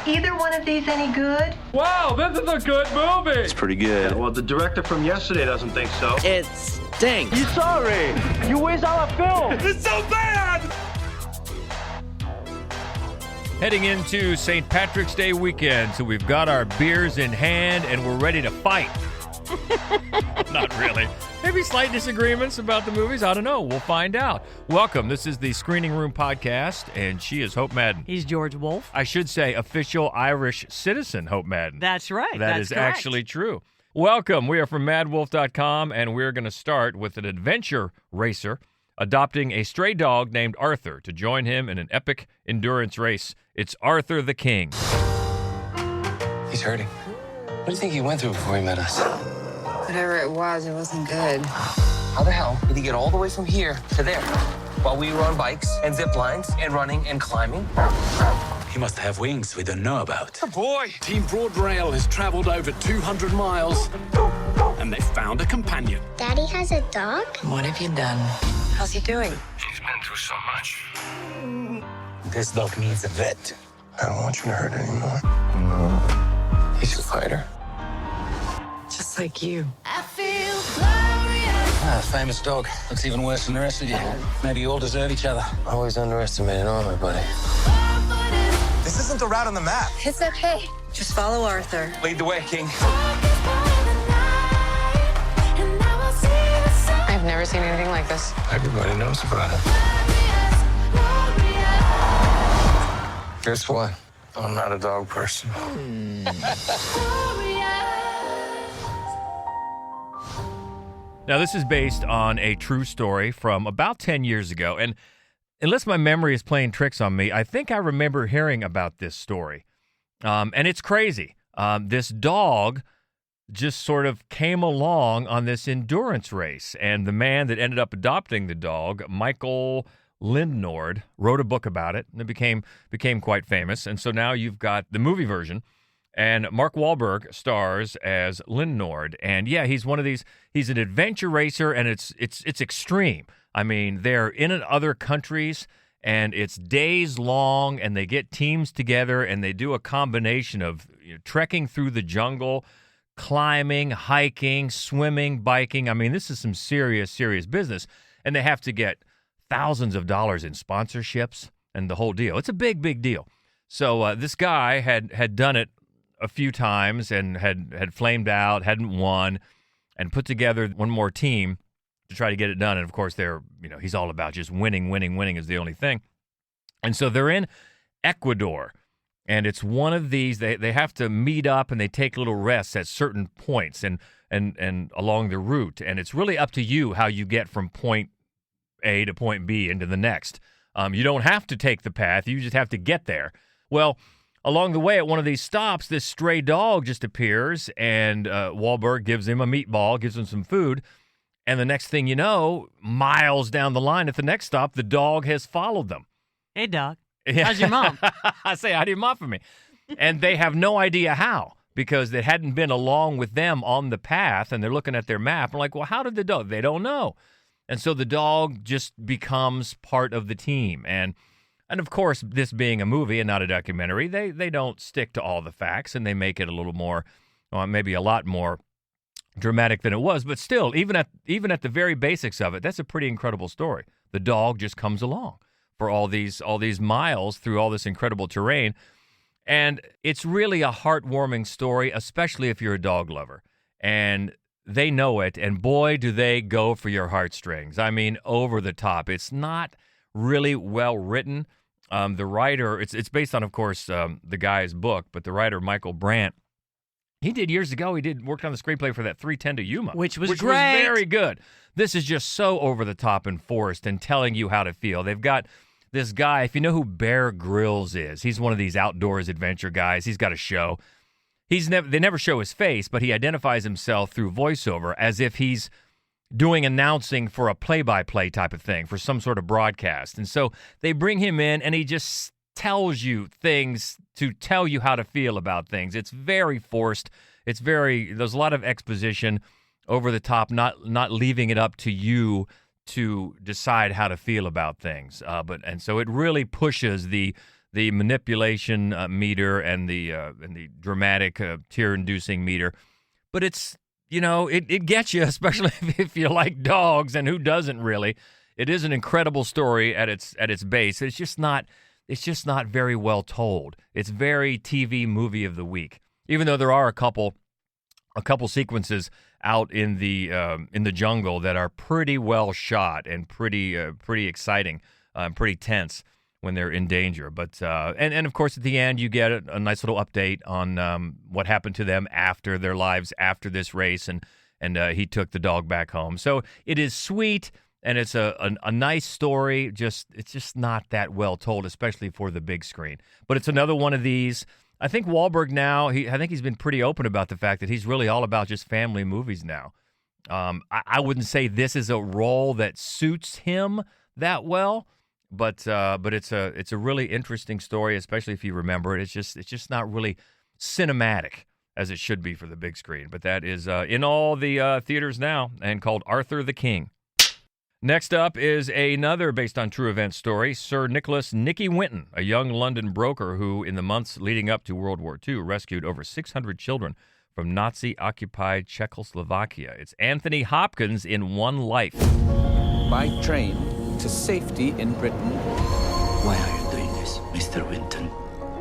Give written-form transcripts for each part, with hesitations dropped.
either one of these any good? Wow, this is a good movie. It's pretty good. Yeah, well, the director from yesterday doesn't think so. It stinks. You sorry? You waste our film. It's so bad. Heading into St. Patrick's Day weekend, so we've got our beers in hand and we're ready to fight. Not really. Maybe slight disagreements about the movies. I don't know. We'll find out. Welcome. This is the Screening Room Podcast, and she is Hope Madden. He's George Wolfe. I should say official Irish citizen Hope Madden. That's right. That is correct. Actually true. Welcome. We are from madwolf.com, and we're going to start with an adventure racer adopting a stray dog named Arthur to join him in an epic endurance race. It's Arthur the King. He's hurting. What do you think he went through before he met us? Whatever it wasn't good. How the hell did he get all the way from here to there while we were on bikes and zip lines and running and climbing? He must have wings we don't know about. Oh boy! Team Broad Rail has traveled over 200 miles and they found a companion. Daddy has a dog? What have you done? How's he doing? He's been through so much. This dog needs a vet. I don't want you to hurt anymore. No. He's a fighter. Just like you. I feel glorious. Famous dog. Looks even worse than the rest of you. Maybe you all deserve each other. Always underestimating armor, buddy. This isn't the route on the map. It's okay. Just follow Arthur. Lead the way, King. I've never seen anything like this. Everybody knows about it. Guess what? I'm not a dog person. Now, this is based on a true story from about 10 years ago, and unless my memory is playing tricks on me, I think I remember hearing about this story. And it's crazy. This dog just sort of came along on this endurance race, and the man that ended up adopting the dog, Michael Lindnord, wrote a book about it, and it became quite famous. And so now you've got the movie version, and Mark Wahlberg stars as Lindnord. And yeah, he's one of these. He's an adventure racer, and it's extreme. I mean, they're in other countries, and it's days long, and they get teams together, and they do a combination of trekking through the jungle, climbing, hiking, swimming, biking. I mean, this is some serious, serious business, and they have to get thousands of dollars in sponsorships and the whole deal. It's a big, big deal. So this guy had done it a few times and had flamed out, hadn't won, and put together one more team to try to get it done. And of course, he's all about just winning is the only thing. And so they're in Ecuador, and it's one of these. They have to meet up and they take little rests at certain points and along the route. And it's really up to you how you get from point A to point B into the next. You don't have to take the path; you just have to get there. Well, along the way, at one of these stops, this stray dog just appears, and Wahlberg gives him a meatball, gives him some food, and the next thing you know, miles down the line at the next stop, the dog has followed them. Hey, dog. How's your mom? I say, how'd your mom for me? And they have no idea how, because they hadn't been along with them on the path, and they're looking at their map, and like, well, how did the dog? They don't know. And so the dog just becomes part of the team. And of course, this being a movie and not a documentary, they don't stick to all the facts, and they make it a little more, maybe a lot more dramatic than it was. But still, even at the very basics of it, that's a pretty incredible story. The dog just comes along for all these miles through all this incredible terrain. And it's really a heartwarming story, especially if you're a dog lover. And they know it, and boy, do they go for your heartstrings. I mean, over the top. It's not really well written. The writer, it's based on, of course, the guy's book, but the writer, Michael Brandt, he did years ago, worked on the screenplay for that 3:10 to Yuma. Which was great. Was very good. This is just so over the top and forced and telling you how to feel. They've got this guy, if you know who Bear Grylls is, he's one of these outdoors adventure guys. He's got a show. They never show his face, but he identifies himself through voiceover as if he's doing announcing for a play-by-play type of thing, for some sort of broadcast. And so they bring him in, and he just tells you things to tell you how to feel about things. It's very forced. There's a lot of exposition over the top, not leaving it up to you to decide how to feel about things. And so it really pushes the the manipulation meter and the dramatic tear-inducing meter. But it's, it gets you, especially if you like dogs, and who doesn't really. It is an incredible story at its base. It's just not very well told. It's very TV movie of the week. Even though there are a couple sequences out in the jungle that are pretty well shot and pretty exciting, pretty tense when they're in danger. But and of course at the end you get a nice little update on what happened to them after their lives after this race, and he took the dog back home. So it is sweet. And it's a nice story. It's just not that well told, especially for the big screen. But it's another one of these. I think Wahlberg now, I think he's been pretty open about the fact that he's really all about just family movies now. I wouldn't say this is a role that suits him that well, but it's a really interesting story, especially if you remember it. It's just not really cinematic as it should be for the big screen. But that is in all the theaters now and called Arthur the King. Next up is another based on true event story. Sir Nicholas Nicky Winton, a young London broker who, in the months leading up to World War II, rescued over 600 children from Nazi-occupied Czechoslovakia. It's Anthony Hopkins in One Life. By train to safety in Britain. Why are you doing this, Mr. Winton?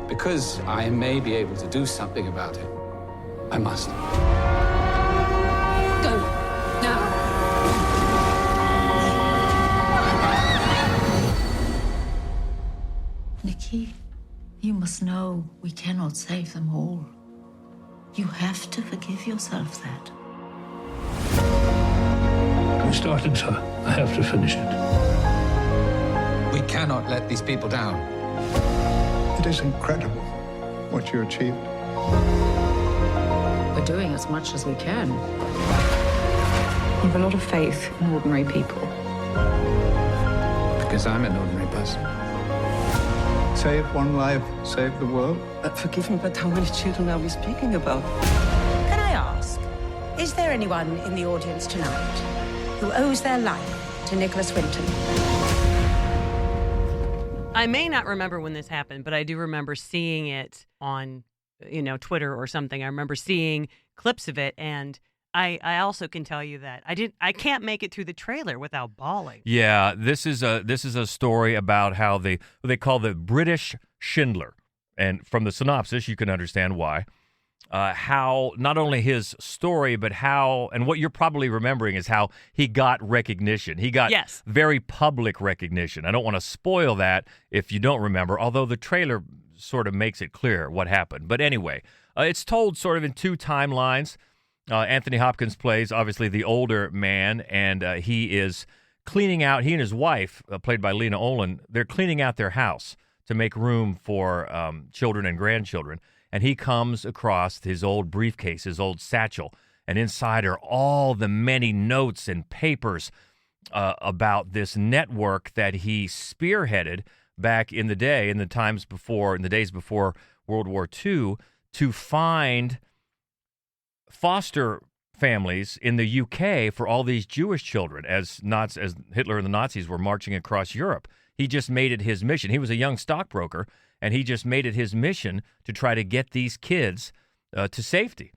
Because I may be able to do something about it. I must. Go. Now. Nicky, you must know we cannot save them all. You have to forgive yourself that. I started, sir. I have to finish it. We cannot let these people down. It is incredible what you achieved. We're doing as much as we can. You have a lot of faith in ordinary people. Because I'm an ordinary person. Save one life, save the world. Forgive me, but how many children are we speaking about? Can I ask, is there anyone in the audience tonight who owes their life to Nicholas Winton? I may not remember when this happened, but I do remember seeing it on, Twitter or something. I remember seeing clips of it, and I also can tell you that I can't make it through the trailer without bawling. Yeah, this is a story about how they call the British Schindler, and from the synopsis you can understand why. How not only his story, but how, and what you're probably remembering is how he got recognition. He got very public recognition. I don't want to spoil that if you don't remember, although the trailer sort of makes it clear what happened. But anyway, it's told sort of in two timelines. Anthony Hopkins plays, obviously, the older man, and he is cleaning out, he and his wife, played by Lena Olin, they're cleaning out their house to make room for children and grandchildren. And he comes across his old briefcase, his old satchel, and inside are all the many notes and papers about this network that he spearheaded back in the day, in the days before World War II, to find foster families in the UK for all these Jewish children as Hitler and the Nazis were marching across Europe. He just made it his mission. He was a young stockbroker, and he just made it his mission to try to get these kids to safety.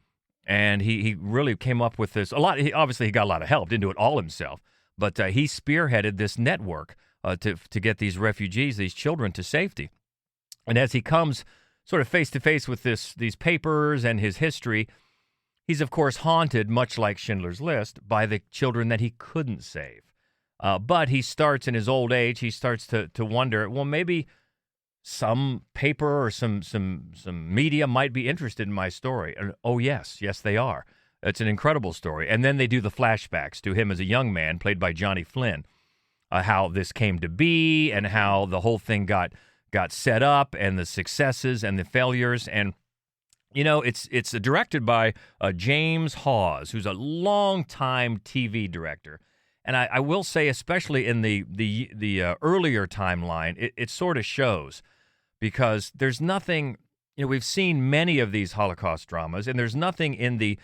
And he really came up with this. Obviously, he got a lot of help, didn't do it all himself, but he spearheaded this network to get these refugees, these children, to safety. And as he comes sort of face to face with these papers and his history, he's, of course, haunted, much like Schindler's List, by the children that he couldn't save. But he starts, in his old age, he starts to wonder, well, maybe some paper or some media might be interested in my story. And, oh, yes, they are. It's an incredible story. And then they do the flashbacks to him as a young man, played by Johnny Flynn, how this came to be and how the whole thing got set up, and the successes and the failures. And it's directed by James Hawes, who's a longtime TV director. And I will say, especially in the earlier timeline, it sort of shows, because there's nothing. We've seen many of these Holocaust dramas, and there's nothing in the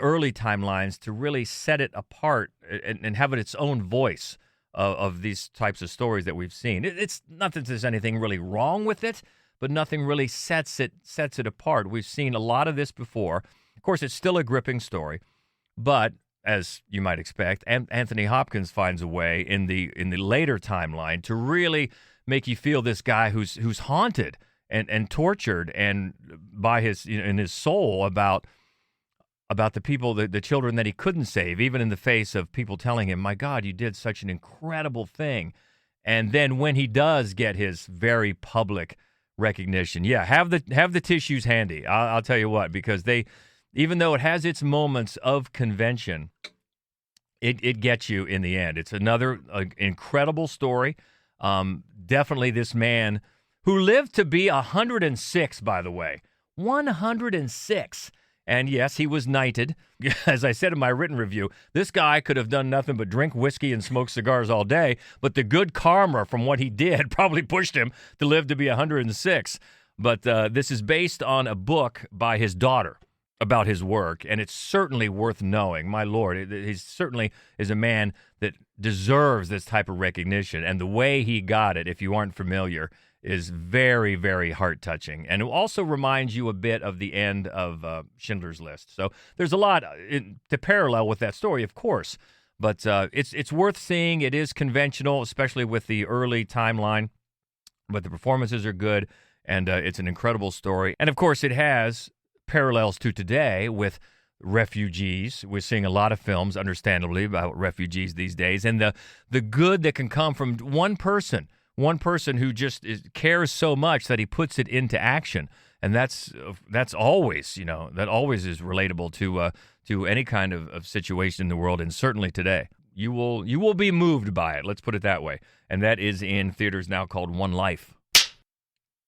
early timelines to really set it apart and have it its own voice of these types of stories that we've seen. It's not that there's anything really wrong with it, but nothing really sets it apart. We've seen a lot of this before. Of course, it's still a gripping story, but as you might expect, Anthony Hopkins finds a way in the later timeline to really make you feel this guy who's haunted and tortured and by his in his soul about the people, the children that he couldn't save, even in the face of people telling him, "My God, you did such an incredible thing." And then when he does get his very public recognition, have the tissues handy. I'll tell you what, because even though it has its moments of convention, it gets you in the end. It's another incredible story. Definitely this man who lived to be 106, by the way. 106. And yes, he was knighted. As I said in my written review, this guy could have done nothing but drink whiskey and smoke cigars all day, but the good karma from what he did probably pushed him to live to be 106. But this is based on a book by his daughter about his work, and it's certainly worth knowing. My Lord, he certainly is a man that deserves this type of recognition, and the way he got it, if you aren't familiar, is very, very heart-touching. And it also reminds you a bit of the end of Schindler's List. So there's a lot to parallel with that story, of course, but it's worth seeing. It is conventional, especially with the early timeline, but the performances are good, and it's an incredible story. And, of course, it has parallels to today with refugees. We're seeing a lot of films, understandably, about refugees these days, and the good that can come from one person who just cares so much that he puts it into action. And that's always, that always is relatable to any kind of situation in the world, and certainly today. You will be moved by it, let's put it that way. And that is in theaters now, called One Life.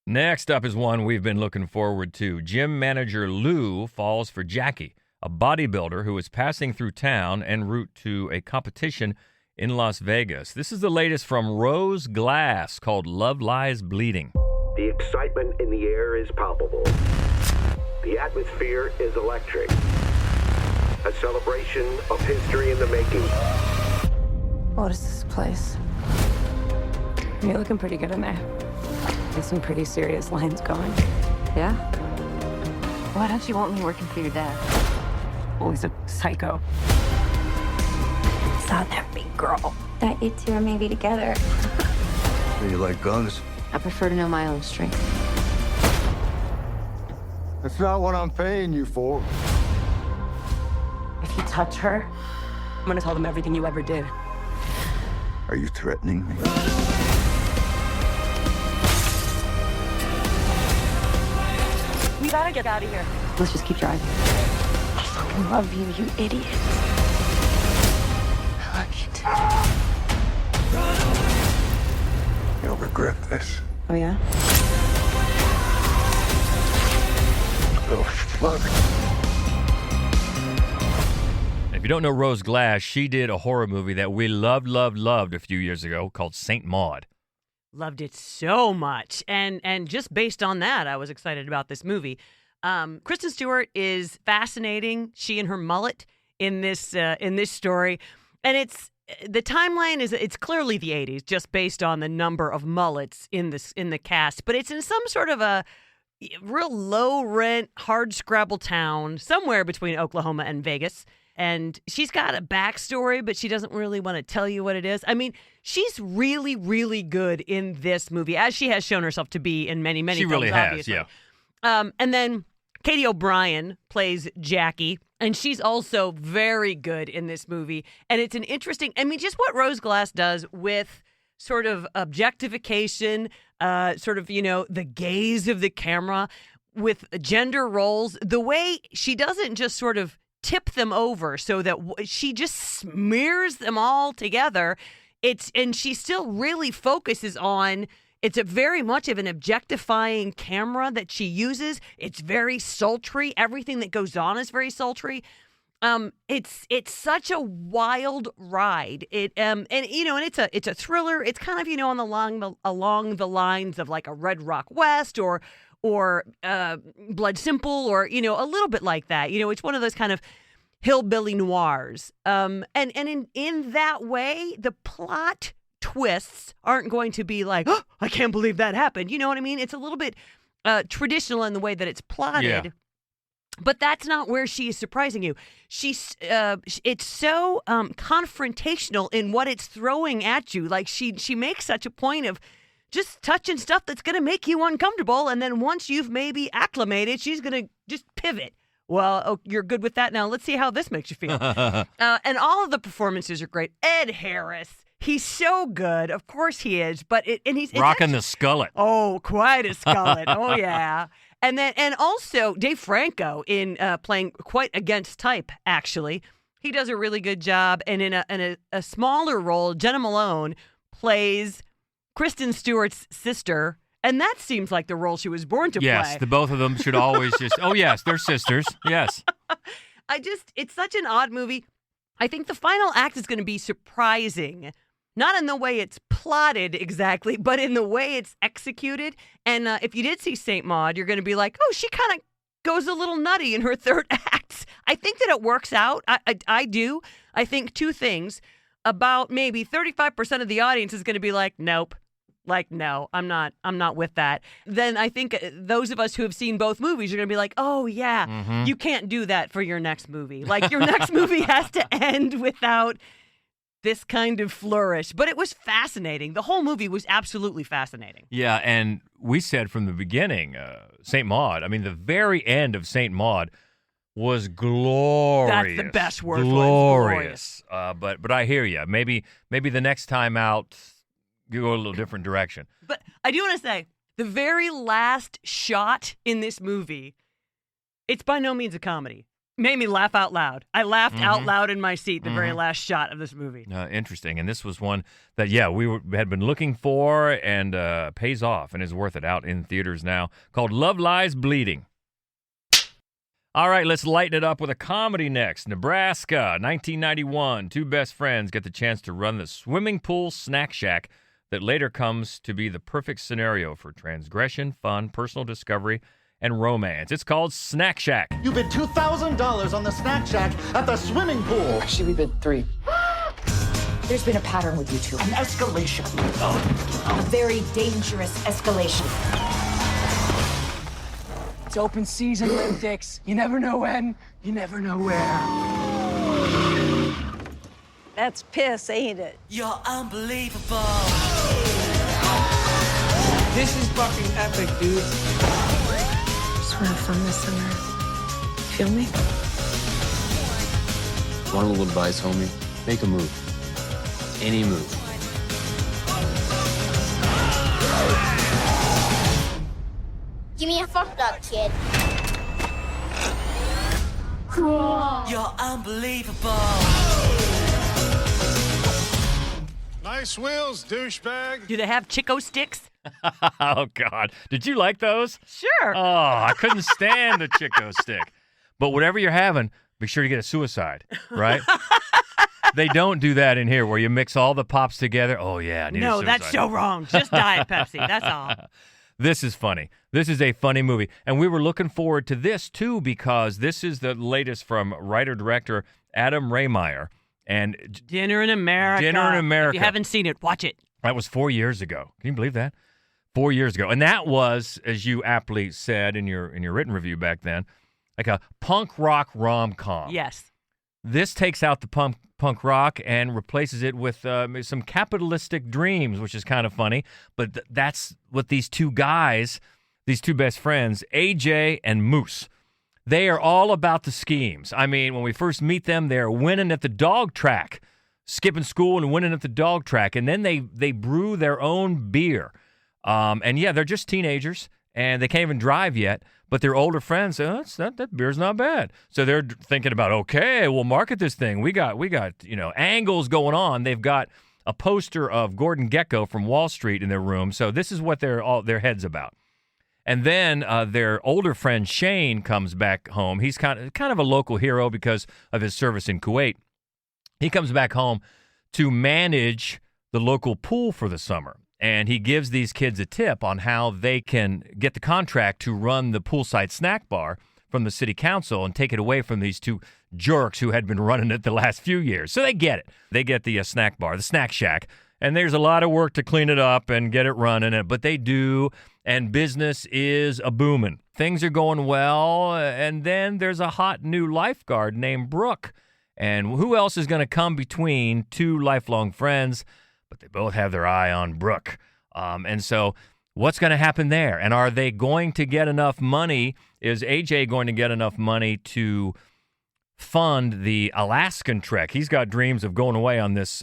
Next up is one we've been looking forward to. Gym manager Lou falls for Jackie, a bodybuilder who is passing through town en route to a competition in Las Vegas. This is the latest from Rose Glass, called Love Lies Bleeding. The excitement in the air is palpable. The atmosphere is electric. A celebration of history in the making. What is this place? You're looking pretty good in there. There's some pretty serious lines going. Yeah? Why don't you want me working for your dad? Well, he's a psycho. Saw that big girl. Thought you two were maybe together. Do you like guns? I prefer to know my own strength. That's not what I'm paying you for. If you touch her, I'm gonna tell them everything you ever did. Are you threatening me? We gotta get out of here. Let's just keep driving. I fucking love you, you idiot. I love you too. You'll regret this. Oh, yeah? Oh, fuck. If you don't know Rose Glass, she did a horror movie that we loved a few years ago called Saint Maud. Loved it so much. And just based on that, I was excited about this movie. Kristen Stewart is fascinating. She and her mullet in this story. And the timeline it's clearly the 80s, just based on the number of mullets in the cast. But it's in some sort of a real low-rent, hard-scrabble town somewhere between Oklahoma and Vegas. And she's got a backstory, but she doesn't really want to tell you what it is. I mean, she's really, really good in this movie, as she has shown herself to be in many, many films, She really has, obviously. yeah. And then Katie O'Brien plays Jackie, and she's also very good in this movie. And it's an interesting, just what Rose Glass does with sort of objectification, the gaze of the camera, with gender roles, the way she doesn't just sort of tip them over so that she just smears them all together. And she still really focuses on, it's a very much of an objectifying camera that she uses. It's very sultry. Everything that goes on is very sultry. It's such a wild ride. And it's a thriller. It's kind of, along the lines of like a Red Rock West or Blood Simple, or a little bit like that. It's one of those kind of hillbilly noirs. And in that way, the plot twists aren't going to be like, oh, I can't believe that happened. You know what I mean? It's a little bit traditional in the way that it's plotted. Yeah. But that's not where she is surprising you. It's so confrontational in what it's throwing at you. Like she makes such a point of just touching stuff that's going to make you uncomfortable, and then once you've maybe acclimated, she's going to just pivot. Well, you're good with that now. Let's see how this makes you feel. And all of the performances are great. Ed Harris, he's so good. Of course he is. But he's rocking the skullet. Oh, quite a skullet. Oh yeah. And also Dave Franco in playing quite against type. Actually, he does a really good job. And in a smaller role, Jenna Malone plays Kristen Stewart's sister. And that seems like the role she was born to play. Yes, the both of them should always just, oh, yes, they're sisters. Yes. It's such an odd movie. I think the final act is going to be surprising. Not in the way it's plotted exactly, but in the way it's executed. And if you did see St. Maud, you're going to be like, oh, she kind of goes a little nutty in her third act. I think that it works out. I do. I think two things. About maybe 35% of the audience is going to be like, nope. Like, no, I'm not with that. Then I think those of us who have seen both movies are going to be like, oh, yeah, you can't do that for your next movie. Like, your next movie has to end without this kind of flourish. But it was fascinating. The whole movie was absolutely fascinating. Yeah, and we said from the beginning, St. Maud, I mean, the very end of St. Maud was glorious. That's the best word. Glorious. But I hear you. Maybe the next time out, you go a little different direction. But I do want to say, the very last shot in this movie, it's by no means a comedy. Made me laugh out loud. I laughed out loud in my seat the very last shot of this movie. Interesting. And this was one that, had been looking for and pays off and is worth it, out in theaters now, called Love Lies Bleeding. All right, let's lighten it up with a comedy next. Nebraska, 1991. Two best friends get the chance to run the swimming pool snack shack that later comes to be the perfect scenario for transgression, fun, personal discovery, and romance. It's called Snack Shack. You bid $2,000 on the snack shack at the swimming pool. Actually, we bid $3,000. There's been a pattern with you two. An escalation. A very dangerous escalation. It's open season, Lim Dix. You never know when, you never know where. That's piss, ain't it? You're unbelievable. This is fucking epic, dude. Just want to have fun this summer. Feel me? Want a little advice, homie? Make a move. Any move. Give me a fucked up, kid. You're unbelievable. Nice wheels, douchebag. Do they have Chico sticks? Oh, God. Did you like those? Sure. Oh, I couldn't stand the Chico stick. But whatever you're having, be sure to get a suicide, right? They don't do that in here where you mix all the pops together. Oh, yeah, I need a No, suicide. that's so wrong. Just Diet Pepsi. That's all. This is funny. This is a funny movie. And we were looking forward to this, too, because this is the latest from writer-director Adam Raymeyer. And Dinner in America. Dinner in America. If you haven't seen it, watch it. That was 4 years ago. Can you believe that? 4 years ago. And that was, as you aptly said in your written review back then, like a punk rock rom-com. Yes. This takes out the punk rock and replaces it with some capitalistic dreams, which is kind of funny. But that's what these two guys, these two best friends, AJ and Moose, they are all about the schemes. I mean, when we first meet them, they're winning at the dog track, skipping school and winning at the dog track. And then they brew their own beer. And, yeah, they're just teenagers, and they can't even drive yet. But their older friends say, that beer's not bad. So they're thinking about, okay, we'll market this thing. We got angles going on. They've got a poster of Gordon Gekko from Wall Street in their room. So this is what their head's about. And then their older friend Shane comes back home. He's kind of a local hero because of his service in Kuwait. He comes back home to manage the local pool for the summer. And he gives these kids a tip on how they can get the contract to run the poolside snack bar from the city council and take it away from these two jerks who had been running it the last few years. So they get it. They get the snack bar, the snack shack. And there's a lot of work to clean it up and get it running, but they do. and business is a-booming. Things are going well, and then there's a hot new lifeguard named Brooke. And who else is going to come between two lifelong friends? But they both have their eye on Brooke. And so what's going to happen there? And are they going to get enough money? Is AJ going to get enough money to fund the Alaskan trek? He's got dreams of going away on this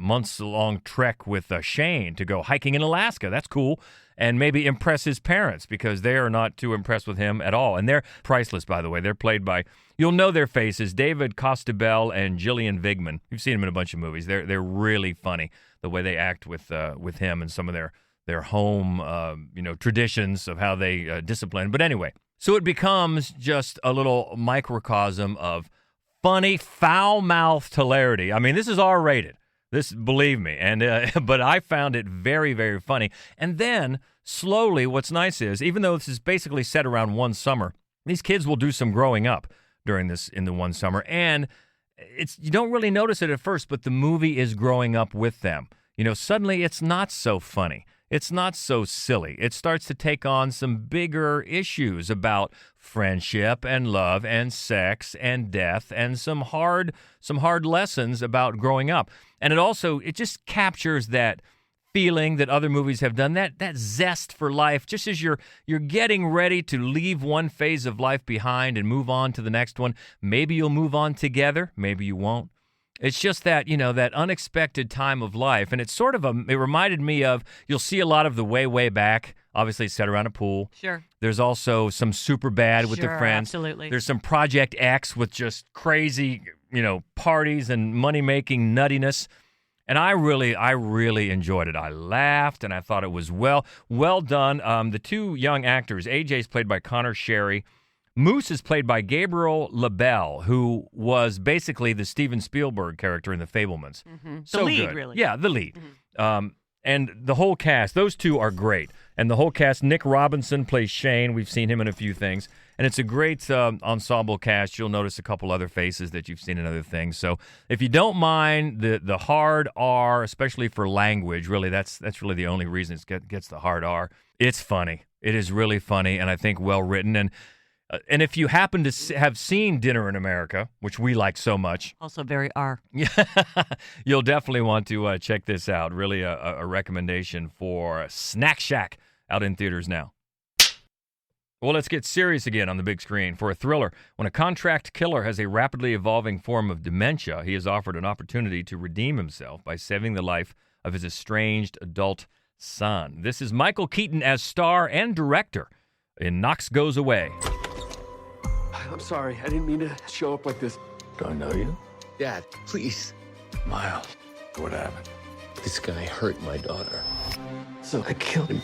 months-long trek with Shane to go hiking in Alaska. That's cool. And maybe impress his parents because they are not too impressed with him at all. And they're priceless, by the way. They're played by, you'll know their faces, David Costabile and Gillian Vigman. You've seen them in a bunch of movies. They're really funny, the way they act with him and some of their home traditions of how they discipline. But anyway, so it becomes just a little microcosm of funny, foul-mouthed hilarity. I mean, this is R-rated. This, believe me, and but I found it very, very funny. And then, slowly, what's nice is, even though this is basically set around one summer, these kids will do some growing up in the one summer. And you don't really notice it at first, but the movie is growing up with them. Suddenly it's not so funny. It's not so silly. It starts to take on some bigger issues about friendship and love and sex and death and some hard lessons about growing up. And it just captures that feeling that other movies have done, that zest for life, just as you're getting ready to leave one phase of life behind and move on to the next one. Maybe you'll move on together, maybe you won't. It's just that, that unexpected time of life. And it's sort of it reminded me of, you'll see a lot of the way back. Obviously, it's set around a pool. Sure. There's also some Superbad with the friends. Absolutely. There's some Project X with just crazy, parties and money-making nuttiness. And I really enjoyed it. I laughed, and I thought it was well done. The two young actors, AJ's played by Connor Sherry. Moose is played by Gabriel LaBelle, who was basically the Steven Spielberg character in The Fabelmans. Mm-hmm. So the lead, good. really. Yeah, the lead. Mm-hmm. And the whole cast, those two are great. And the whole cast, Nick Robinson plays Shane. We've seen him in a few things. And it's a great ensemble cast. You'll notice a couple other faces that you've seen in other things. So if you don't mind the hard R, especially for language, really, that's really the only reason it gets the hard R. It's funny. It is really funny, and I think well written. And if you happen to have seen Dinner in America, which we like so much. Also very R. You'll definitely want to check this out. Really a recommendation for Snack Shack, out in theaters now. Well, let's get serious again on the big screen. For a thriller, when a contract killer has a rapidly evolving form of dementia, he is offered an opportunity to redeem himself by saving the life of his estranged adult son. This is Michael Keaton as star and director in Knox Goes Away. I'm sorry. I didn't mean to show up like this. Do I know you? Dad, please. Miles, what happened? This guy hurt my daughter. So I killed him.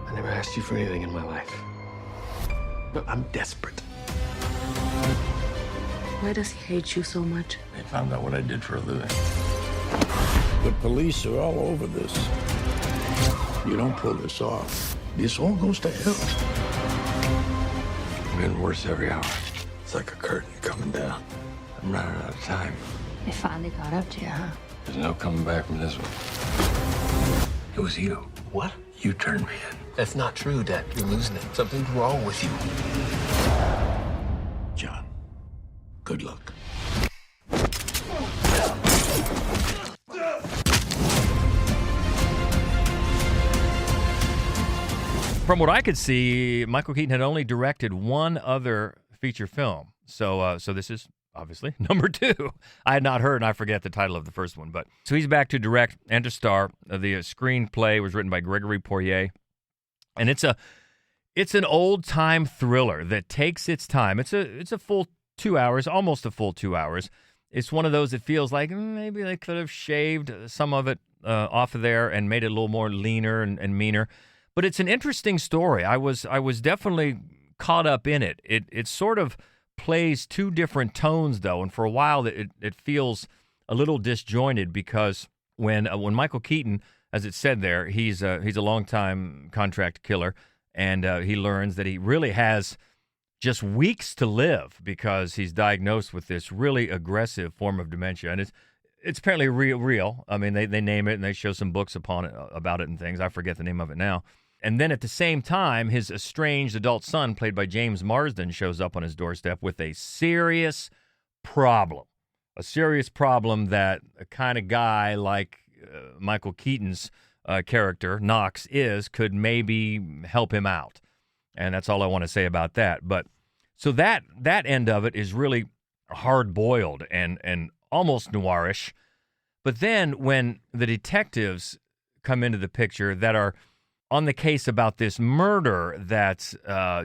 I never asked you for anything in my life. But I'm desperate. Why does he hate you so much? They found out what I did for a living. The police are all over this. You don't pull this off, this all goes to hell. I'm getting worse every hour. It's like a curtain coming down. I'm running out of time. They finally got up to you, huh? There's no coming back from this one. It was you. What? You turned me in. That's not true, Dad. You're losing it. Something's wrong with you. John, good luck. From what I could see, Michael Keaton had only directed one other feature film. So this is obviously number 2. I had not heard, and I forget the title of the first one. But so he's back to direct and to star. The screenplay was written by Gregory Poirier, and it's an old-time thriller that takes its time. It's a full 2 hours, almost a full 2 hours. It's one of those that feels like maybe they could have shaved some of it off of there and made it a little more leaner and meaner. But it's an interesting story. I was definitely caught up in it. It sort of plays two different tones, though, and for a while it feels a little disjointed because when Michael Keaton, as it said there, he's a longtime contract killer, and he learns that he really has just weeks to live because he's diagnosed with this really aggressive form of dementia, and It's apparently real. I mean, they name it and they show some books upon it about it and things. I forget the name of it now. And then at the same time, his estranged adult son, played by James Marsden, shows up on his doorstep with a serious problem. A serious problem that a kind of guy like Michael Keaton's character, Knox, could maybe help him out. And that's all I want to say about that. But so that end of it is really hard-boiled and almost noirish. But then when the detectives come into the picture that are on the case about this murder that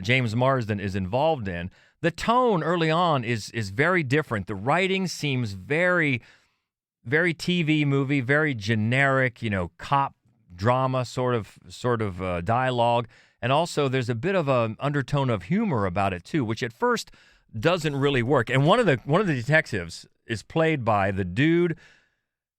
James Marsden is involved in, the tone early on is very different. The writing seems very, very TV movie, very generic, cop drama sort of dialogue. And also there's a bit of an undertone of humor about it too, which at first doesn't really work. And one of the detectives is played by the dude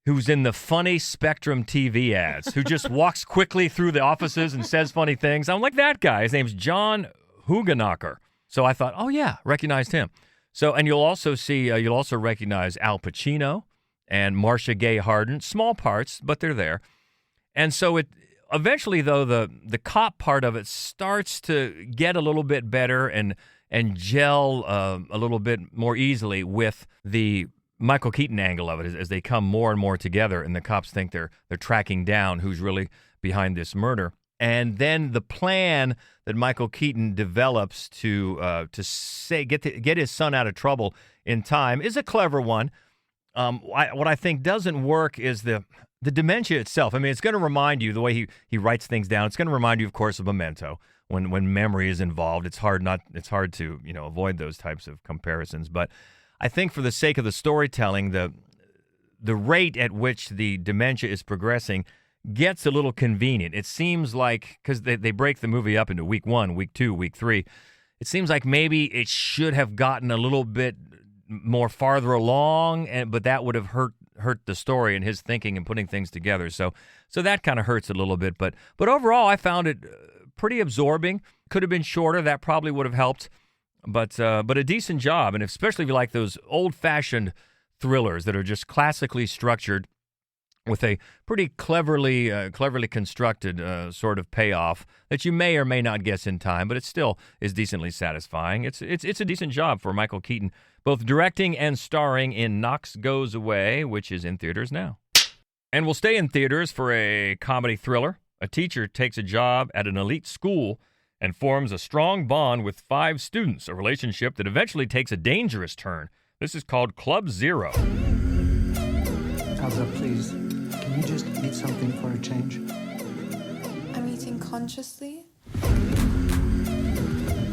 who's in the funny Spectrum TV ads, who just walks quickly through the offices and says funny things. I'm like that guy. His name's John Huganacher. So I thought, oh yeah, recognized him. So, and you'll also recognize Al Pacino and Marcia Gay Harden. Small parts, but they're there. And so eventually, though, the cop part of it starts to get a little bit better and gel a little bit more easily with the Michael Keaton angle of it as they come more and more together, and the cops think they're tracking down who's really behind this murder. And then the plan that Michael Keaton develops to get his son out of trouble in time is a clever one. What I think doesn't work is the dementia itself. I mean, it's going to remind you, the way he writes things down, it's going to remind you, of course, of Memento. When memory is involved, it's hard to avoid those types of comparisons. But I think for the sake of the storytelling, the rate at which the dementia is progressing gets a little convenient. It seems like, because they break the movie up into week 1, week 2, week 3, it seems like maybe it should have gotten a little bit more farther along, but that would have hurt the story and his thinking and putting things together. So that kind of hurts a little bit. But overall, I found it pretty absorbing. Could have been shorter. That probably would have helped. But a decent job, and especially if you like those old-fashioned thrillers that are just classically structured with a pretty cleverly constructed sort of payoff that you may or may not guess in time, but it still is decently satisfying. It's a decent job for Michael Keaton, both directing and starring in Knox Goes Away, which is in theaters now. And we'll stay in theaters for a comedy thriller. A teacher takes a job at an elite school and forms a strong bond with 5 students, a relationship that eventually takes a dangerous turn. This is called Club Zero. Elsa, please, can you just eat something for a change? I'm eating consciously. I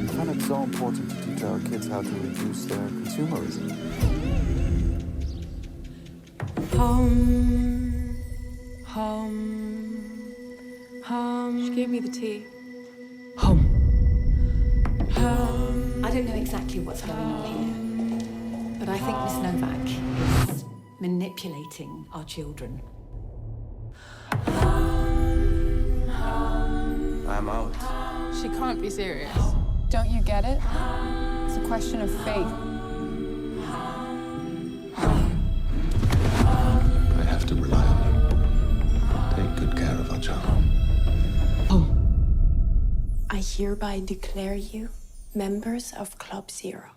find it so important to teach our kids how to reduce their consumerism. Home, home, home. She gave me the tea. Home. I don't know exactly what's going on here, but I think Miss Novak is manipulating our children. I'm out. She can't be serious. Don't you get it? It's a question of faith. I have to rely on you. Take good care of our child. I hereby declare you members of Club Zero.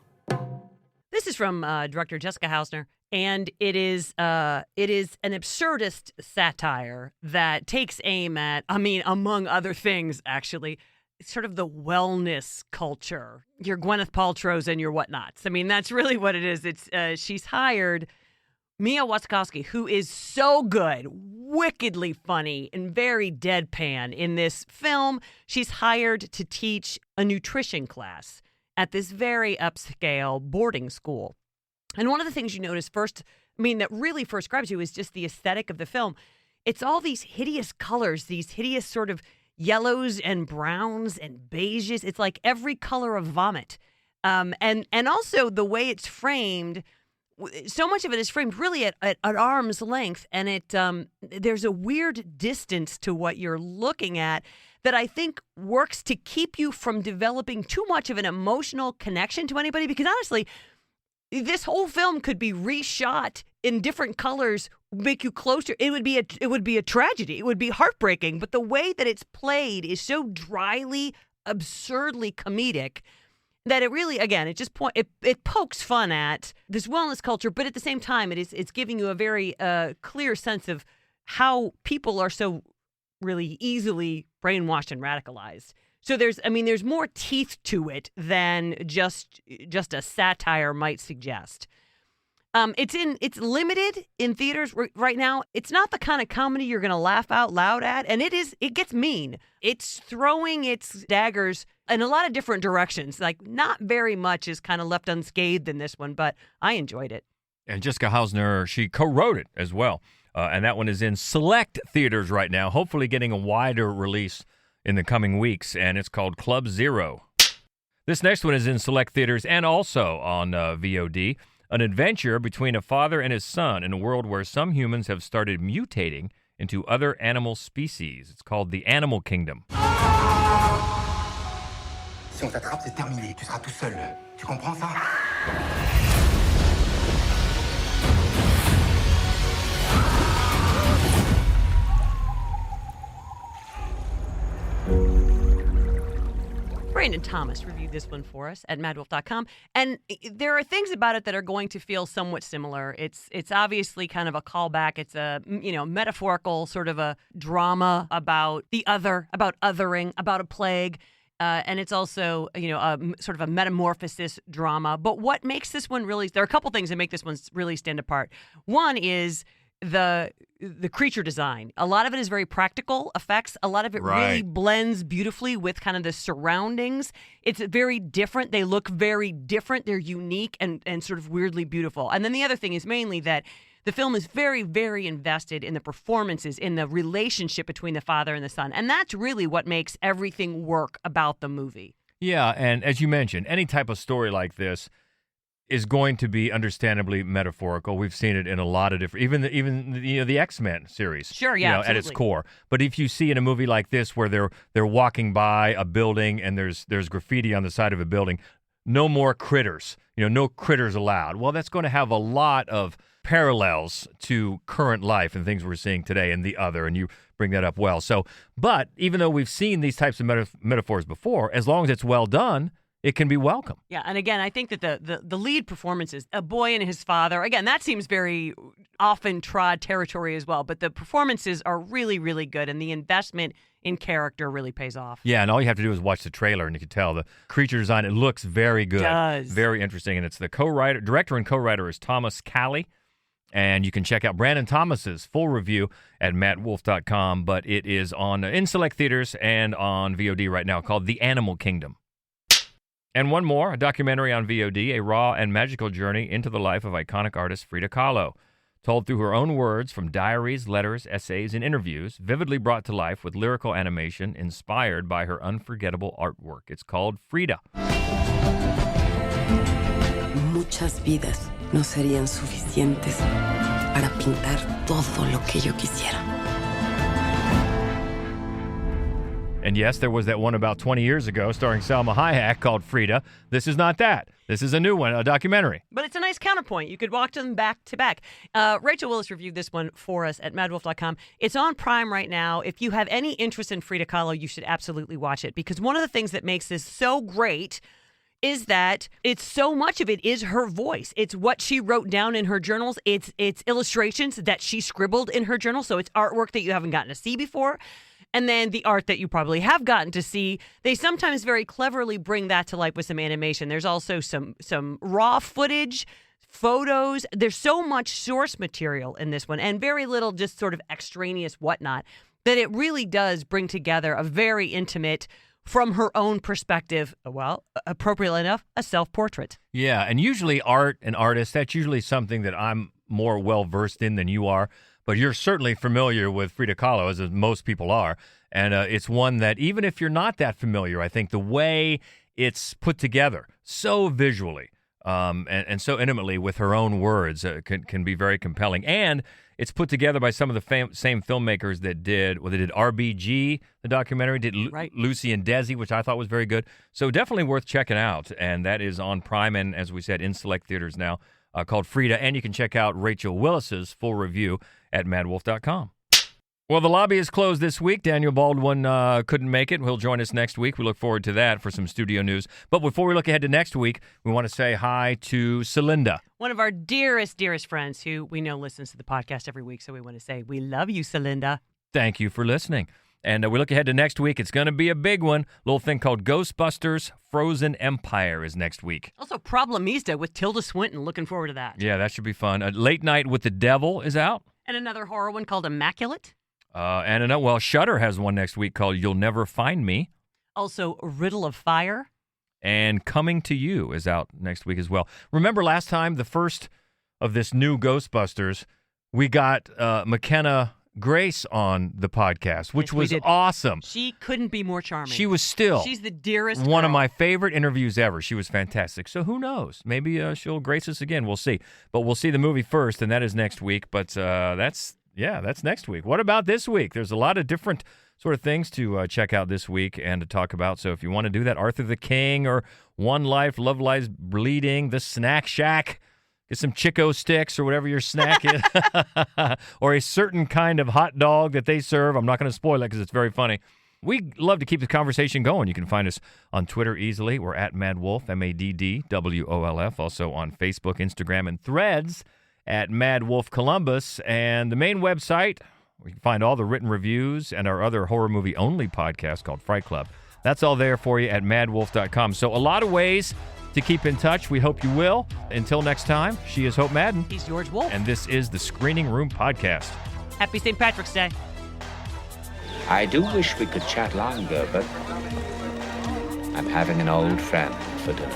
This is from director Jessica Hausner, and it is an absurdist satire that takes aim at, among other things, actually, sort of the wellness culture, your Gwyneth Paltrow's and your whatnots. That's really what it is. It's she's hired Mia Wasikowska, who is so good, wickedly funny, and very deadpan in this film. She's hired to teach a nutrition class at this very upscale boarding school. And one of the things you notice that really first grabs you is just the aesthetic of the film. It's all these hideous colors, these hideous sort of yellows and browns and beiges. It's like every color of vomit. And also the way it's framed, so much of it is framed really at arm's length, and there's a weird distance to what you're looking at that I think works to keep you from developing too much of an emotional connection to anybody, because honestly, this whole film could be reshot in different colors make you closer. It would be a tragedy. It would be heartbreaking. But the way that it's played is so dryly, absurdly comedic that it really, again, it just it pokes fun at this wellness culture, but at the same time, it's giving you a very clear sense of how people are so really easily brainwashed and radicalized. So there's more teeth to it than just a satire might suggest. It's limited in theaters right now. It's not the kind of comedy you're going to laugh out loud at, and it gets mean. It's throwing its daggers in a lot of different directions. Like, not very much is kind of left unscathed in this one, but I enjoyed it. And Jessica Hausner, she co-wrote it as well. And that one is in select theaters right now, hopefully getting a wider release in the coming weeks, and it's called Club Zero. This next one is in select theaters and also on VOD. An adventure between a father and his son in a world where some humans have started mutating into other animal species. It's called The Animal Kingdom. Si on t'attrape, c'est terminé. Tu seras tout seul. Tu comprends ça? Brandon Thomas reviewed this one for us at madwolf.com, and there are things about it that are going to feel somewhat similar. It's obviously kind of a callback. It's a metaphorical sort of a drama about the other, about othering, about a plague, and it's also a sort of a metamorphosis drama. But what makes this one really? There are a couple things that make this one really stand apart. One is the creature design. A lot of it is very practical effects. A lot of it really blends beautifully with kind of the surroundings. It's very different. They look very different. They're unique and sort of weirdly beautiful. And then the other thing is mainly that the film is very, very invested in the performances, in the relationship between the father and the son. And that's really what makes everything work about the movie. Yeah, and as you mentioned, any type of story like this is going to be understandably metaphorical. We've seen it in a lot of different, even the X-Men series. Sure, yeah, at its core. But if you see in a movie like this where they're walking by a building and there's graffiti on the side of a building, no more critters, no critters allowed. Well, that's going to have a lot of parallels to current life and things we're seeing today in The Other, and you bring that up well. So, but even though we've seen these types of metaphors before, as long as it's well done, it can be welcome. Yeah, and again, I think that the lead performances, a boy and his father, again, that seems very often trod territory as well, but the performances are really, really good, and the investment in character really pays off. Yeah, and all you have to do is watch the trailer, and you can tell the creature design, it looks very good. It does. Very interesting, and it's the director and co-writer is Thomas Calley, and you can check out Brandon Thomas's full review at mattwolf.com, but it is in select theaters and on VOD right now called The Animal Kingdom. And one more, a documentary on VOD, a raw and magical journey into the life of iconic artist Frida Kahlo. Told through her own words from diaries, letters, essays, and interviews, vividly brought to life with lyrical animation inspired by her unforgettable artwork. It's called Frida. Muchas vidas no serían suficientes para pintar todo lo que yo quisiera. And yes, there was that one about 20 years ago starring Salma Hayek called Frida. This is not that. This is a new one, a documentary. But it's a nice counterpoint. You could watch them back to back. Rachel Willis reviewed this one for us at madwolf.com. It's on Prime right now. If you have any interest in Frida Kahlo, you should absolutely watch it, because one of the things that makes this so great is that it's so much of it is her voice. It's what she wrote down in her journals. It's illustrations that she scribbled in her journal. So it's artwork that you haven't gotten to see before. And then the art that you probably have gotten to see, they sometimes very cleverly bring that to life with some animation. There's also some raw footage, photos. There's so much source material in this one and very little just sort of extraneous whatnot that it really does bring together a very intimate, from her own perspective, well, appropriately enough, a self-portrait. Yeah, and usually art and artists, that's usually something that I'm more well-versed in than you are. But you're certainly familiar with Frida Kahlo, as most people are. And it's one that, even if you're not that familiar, I think the way it's put together so visually and so intimately with her own words can be very compelling. And it's put together by some of the same filmmakers that did RBG, the documentary, did Lucy and Desi, which I thought was very good. So definitely worth checking out. And that is on Prime and, as we said, in select theaters now. called Frida, and you can check out Rachel Willis's full review at madwolf.com. Well, the lobby is closed this week. Daniel Baldwin couldn't make it. He'll join us next week. We look forward to that for some studio news. But before we look ahead to next week, we want to say hi to Celinda. One of our dearest, dearest friends who we know listens to the podcast every week. So we want to say we love you, Celinda. Thank you for listening. And we look ahead to next week. It's going to be a big one. Little thing called Ghostbusters Frozen Empire is next week. Also, Problemista with Tilda Swinton. Looking forward to that. Yeah, that should be fun. Late Night with the Devil is out. And another horror one called Immaculate. And Shudder has one next week called You'll Never Find Me. Also, Riddle of Fire. And Coming to You is out next week as well. Remember last time, the first of this new Ghostbusters, we got McKenna Grace on the podcast, which was awesome. She couldn't be more charming. She was still. She's the dearest one girl. of my favorite interviews ever. She was fantastic. So who knows? Maybe she'll grace us again. We'll see. But we'll see the movie first, and that is next week. But that's next week. What about this week? There's a lot of different sort of things to check out this week and to talk about. So if you want to do that, Arthur the King or One Life, Love Lies Bleeding, The Snack Shack, get some Chico sticks or whatever your snack is, or a certain kind of hot dog that they serve. I'm not going to spoil it because it's very funny. We love to keep the conversation going. You can find us on Twitter easily. We're at MaddWolf, MaddWolf. Also on Facebook, Instagram, and Threads at MaddWolf Columbus. And the main website, where you can find all the written reviews and our other horror movie only podcast called Fright Club. That's all there for you at maddwolf.com. So a lot of ways to keep in touch. We hope you will. Until next time, she is Hope Madden. He's George Wolf. And this is the Screening Room Podcast. Happy St. Patrick's Day. I do wish we could chat longer, but I'm having an old friend for dinner.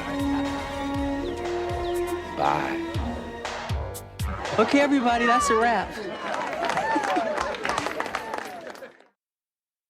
Bye. Okay, everybody, that's a wrap.